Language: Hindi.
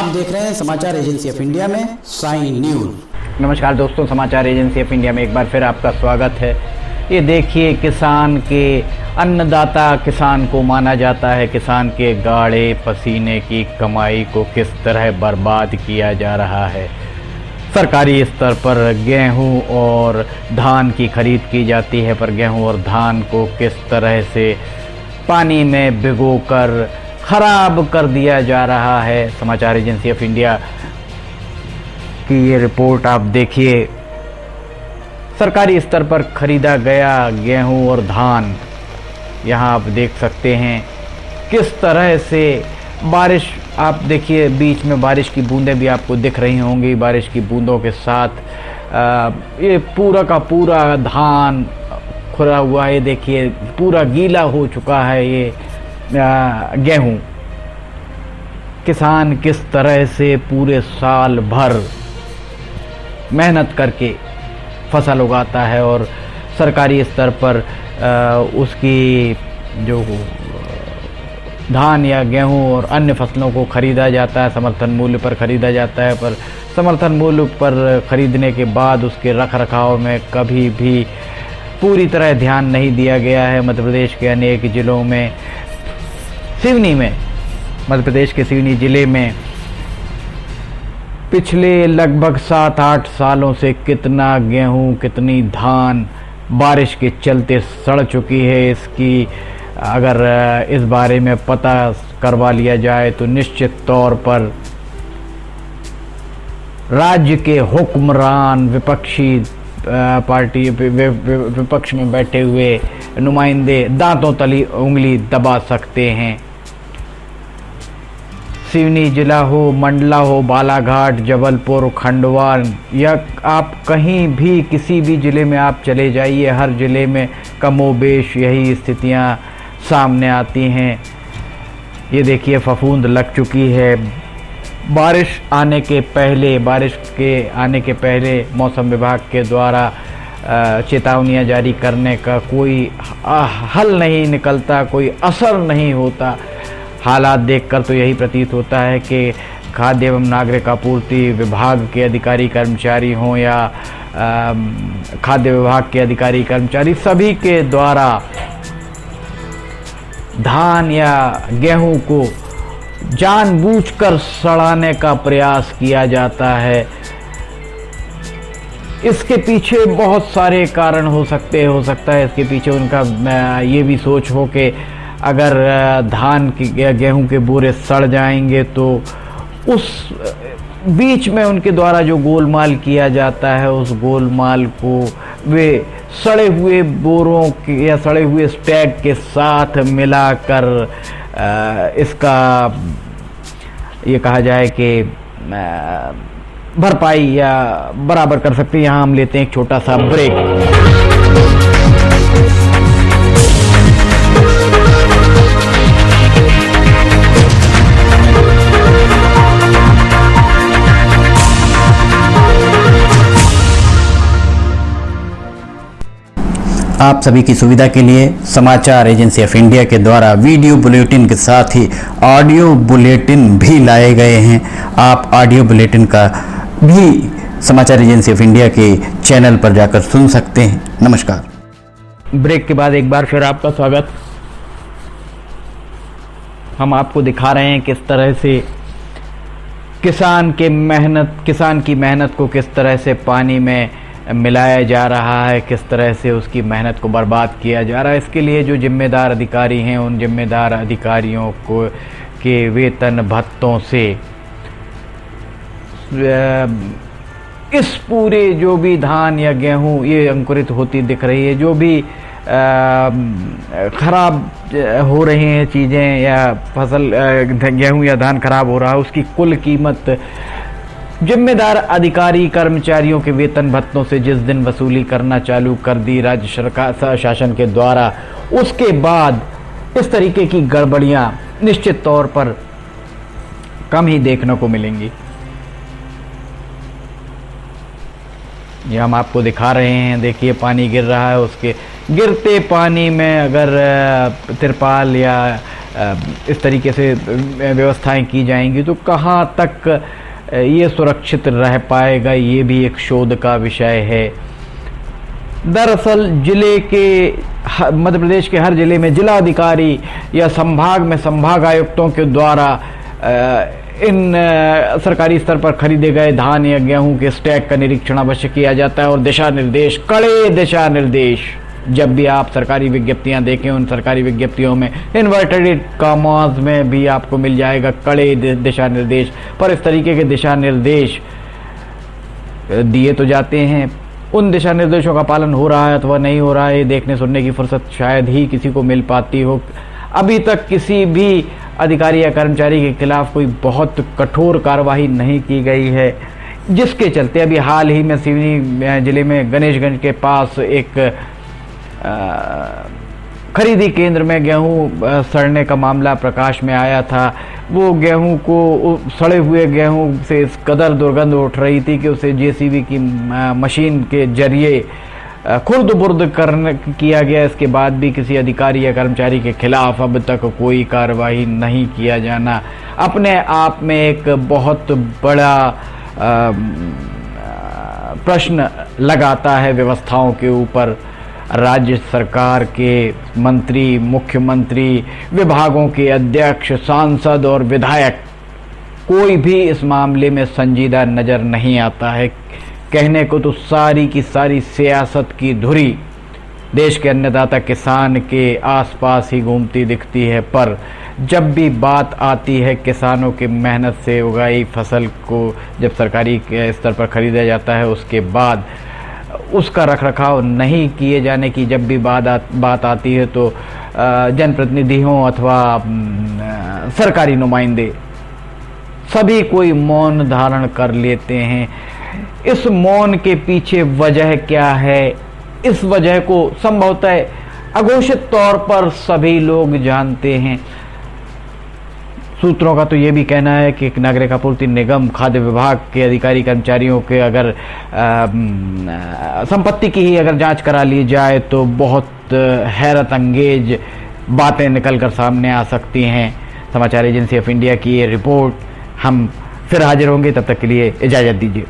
आप देख रहे हैं समाचार एजेंसी ऑफ इंडिया में साइन न्यूज। नमस्कार दोस्तों, समाचार एजेंसी ऑफ इंडिया में एक बार फिर आपका स्वागत है। ये देखिए, किसान के अन्नदाता किसान को माना जाता है। किसान के गाढ़े पसीने की कमाई को किस तरह बर्बाद किया जा रहा है। सरकारी स्तर पर गेहूं और धान की खरीद की जाती है, पर गेहूं और धान को किस तरह से पानी में भिगोकर खराब कर दिया जा रहा है। समाचार एजेंसी ऑफ इंडिया की ये रिपोर्ट आप देखिए। सरकारी स्तर पर खरीदा गया गेहूं और धान, यहाँ आप देख सकते हैं किस तरह से बारिश, आप देखिए बीच में बारिश की बूंदें भी आपको दिख रही होंगी। बारिश की बूंदों के साथ ये पूरा का पूरा धान खुरा हुआ है। देखिए पूरा गीला हो चुका है ये गेहूं। किसान किस तरह से पूरे साल भर मेहनत करके फसल उगाता है और सरकारी स्तर पर उसकी जो धान या गेहूं और अन्य फसलों को खरीदा जाता है, समर्थन मूल्य पर खरीदा जाता है, पर समर्थन मूल्य पर खरीदने के बाद उसके रख रखाव में कभी भी पूरी तरह ध्यान नहीं दिया गया है। मध्य प्रदेश के अनेक ज़िलों में, मध्य प्रदेश के सिवनी ज़िले में पिछले लगभग 7-8 सालों से कितना गेहूं, कितनी धान बारिश के चलते सड़ चुकी है। इसकी अगर इस बारे में पता करवा लिया जाए तो निश्चित तौर पर राज्य के हुक्मरान, विपक्षी पार्टी विपक्ष में बैठे हुए नुमाइंदे दांतों तली उंगली दबा सकते हैं। सिवनी जिला हो, मंडला हो, बालाघाट, जबलपुर, खंडवा, या आप कहीं भी किसी भी ज़िले में आप चले जाइए, हर ज़िले में कमोबेश यही स्थितियां सामने आती हैं। ये देखिए फफूंद लग चुकी है। बारिश के आने के पहले मौसम विभाग के द्वारा चेतावनियां जारी करने का कोई हल नहीं निकलता, कोई असर नहीं होता। हालात देखकर तो यही प्रतीत होता है कि खाद्य एवं नागरिक आपूर्ति विभाग के अधिकारी कर्मचारी हों या खाद्य विभाग के अधिकारी कर्मचारी, सभी के द्वारा धान या गेहूं को जानबूझकर सड़ाने का प्रयास किया जाता है। इसके पीछे बहुत सारे कारण हो सकता है इसके पीछे उनका ये भी सोच हो कि अगर धान की गेहूं के बोरे सड़ जाएंगे तो उस बीच में उनके द्वारा जो गोलमाल किया जाता है, उस गोलमाल को वे सड़े हुए बोरों के या सड़े हुए स्टैग के साथ मिलाकर इसका ये कहा जाए कि भरपाई या बराबर कर सकते हैं। यहाँ हम लेते हैं एक छोटा सा ब्रेक। आप सभी की सुविधा के लिए समाचार एजेंसी ऑफ इंडिया के द्वारा वीडियो बुलेटिन के साथ ही ऑडियो बुलेटिन भी लाए गए हैं। आप ऑडियो बुलेटिन का भी समाचार एजेंसी ऑफ इंडिया के चैनल पर जाकर सुन सकते हैं। नमस्कार। ब्रेक के बाद एक बार फिर आपका स्वागत। हम आपको दिखा रहे हैं किस तरह से किसान की मेहनत को किस तरह से पानी में मिलाया जा रहा है, किस तरह से उसकी मेहनत को बर्बाद किया जा रहा है। इसके लिए जो जिम्मेदार अधिकारी हैं, उन जिम्मेदार अधिकारियों को के वेतन भत्तों से इस पूरे जो भी धान या गेहूं ये अंकुरित होती दिख रही है, जो भी खराब हो रही हैं चीज़ें या फसल गेहूं या धान खराब हो रहा है, उसकी कुल कीमत जिम्मेदार अधिकारी कर्मचारियों के वेतन भत्तों से जिस दिन वसूली करना चालू कर दी राज्य सरकार शासन के द्वारा, उसके बाद इस तरीके की गड़बड़ियां निश्चित तौर पर कम ही देखने को मिलेंगी। ये हम आपको दिखा रहे हैं। देखिए पानी गिर रहा है, उसके गिरते पानी में अगर तिरपाल या इस तरीके से व्यवस्थाएं की जाएंगी तो कहाँ तक ये सुरक्षित रह पाएगा, ये भी एक शोध का विषय है। दरअसल जिले के मध्य प्रदेश के हर जिले में जिलाधिकारी या संभाग में संभाग आयुक्तों के द्वारा इन सरकारी स्तर पर खरीदे गए धान या गेहूं के स्टैक का निरीक्षण अवश्य किया जाता है और दिशा निर्देश, कड़े दिशा निर्देश, जब भी आप सरकारी विज्ञप्तियां देखें उन सरकारी विज्ञप्तियों में इन्वर्टेड कॉमास में भी आपको मिल जाएगा कड़े दिशा निर्देश। पर इस तरीके के दिशा निर्देश दिए तो जाते हैं, उन दिशा निर्देशों का पालन हो रहा है अथवा नहीं हो रहा है ये देखने सुनने की फुर्सत शायद ही किसी को मिल पाती हो। अभी तक किसी भी अधिकारी या कर्मचारी के खिलाफ कोई बहुत कठोर कार्रवाई नहीं की गई है, जिसके चलते अभी हाल ही में सिवनी जिले में गणेशगंज के पास एक खरीदी केंद्र में गेहूं सड़ने का मामला प्रकाश में आया था। वो गेहूं को, सड़े हुए गेहूं से इस कदर दुर्गंध उठ रही थी कि उसे जेसीबी की मशीन के जरिए खुर्द बुर्द किया गया। इसके बाद भी किसी अधिकारी या कर्मचारी के खिलाफ अब तक कोई कार्रवाई नहीं किया जाना अपने आप में एक बहुत बड़ा प्रश्न लगाता है व्यवस्थाओं के ऊपर। राज्य सरकार के मंत्री, मुख्यमंत्री, विभागों के अध्यक्ष, सांसद और विधायक कोई भी इस मामले में संजीदा नज़र नहीं आता है। कहने को तो सारी की सारी सियासत की धुरी देश के अन्नदाता किसान के आसपास ही घूमती दिखती है, पर जब भी बात आती है किसानों के मेहनत से उगाई फसल को जब सरकारी स्तर पर खरीदा जाता है उसके बाद उसका रखरखाव नहीं किए जाने की जब भी बात आती है तो जनप्रतिनिधि हों अथवा सरकारी नुमाइंदे सभी कोई मौन धारण कर लेते हैं। इस मौन के पीछे वजह क्या है? इस वजह को संभवतः अघोषित तौर पर सभी लोग जानते हैं। सूत्रों का तो ये भी कहना है कि नागरिक आपूर्ति निगम, खाद्य विभाग के अधिकारी कर्मचारियों के अगर संपत्ति की ही अगर जांच करा ली जाए तो बहुत हैरत अंगेज बातें निकलकर सामने आ सकती हैं। समाचार एजेंसी ऑफ इंडिया की ये रिपोर्ट, हम फिर हाजिर होंगे, तब तक के लिए इजाज़त दीजिए।